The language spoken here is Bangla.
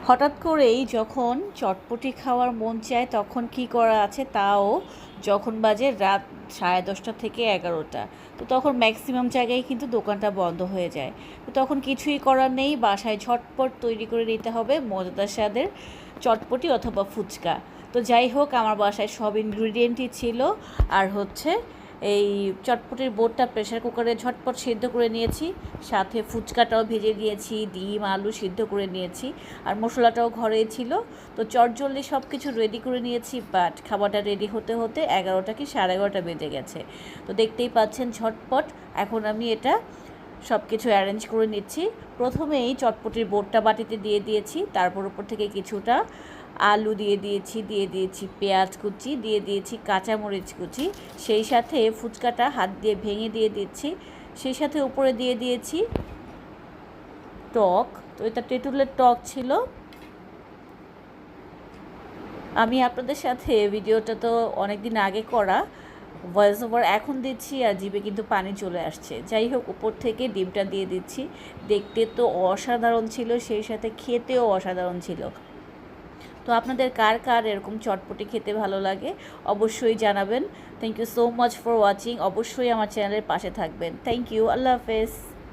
হঠাৎ করেই যখন চটপটি খাওয়ার মন চায় তখন কি করা আছে, তাও যখন বাজে রাত 10:30 থেকে 11টা। তো তখন ম্যাক্সিমাম জায়গায় কিন্তু দোকানটা বন্ধ হয়ে যায়। তো তখন কিছুই করার নেই, বাসায় ঝটপট তৈরি করে নিতে হবে মজাদার স্বাদের চটপটি অথবা ফুচকা। তো যাই হোক, আমার বাসায় সব ইনগ্রিডিয়েন্টই ছিল। আর হচ্ছে এই চটপটির বোর্ডটা প্রেশার কুকারে ঝটপট সিদ্ধ করে নিয়েছি, সাথে ফুচকাটাও ভেজে দিয়েছি, ডিম আলু সিদ্ধ করে নিয়েছি, আর মশলাটাও ঘরেই ছিল। তো চটজলদি সব কিছু রেডি করে নিয়েছি, বাট খাবারটা রেডি হতে হতে 11টা কি 11:30 বেজে গেছে। তো দেখতেই পাচ্ছেন ঝটপট এখন আমি এটা সব কিছু অ্যারেঞ্জ করে নিচ্ছি। প্রথমেই চটপটির বোর্ডটা বাটিতে দিয়ে দিয়েছি, তারপর উপর থেকে কিছুটা আলু দিয়ে দিয়েছি পেঁয়াজ কুচি, দিয়ে দিয়েছি কাঁচামরিচ কুচি, সেই সাথে ফুচকাটা হাত দিয়ে ভেঙে দিয়ে দিচ্ছি, সেই সাথে উপরে দিয়ে দিয়েছি টক। তো এটা তেঁতুলের টক ছিল। আমি আপনাদের সাথে ভিডিওটা তো অনেক দিন আগে করা, ভয়েস ওভার এখন দিচ্ছি আর জিভে কিন্তু পানি চলে আসছে। যাই হোক, উপর থেকে ডিমটা দিয়ে দিচ্ছি। দেখতে তো অসাধারণ ছিল, সেই সাথে খেতেও অসাধারণ ছিল। তো আপনাদের কার কার এরকম চটপটি খেতে ভালো লাগে অবশ্যই জানাবেন। Thank you so much for watching. অবশ্যই আমার চ্যানেলের পাশে থাকবেন। Thank you. আল্লাহ হাফেজ।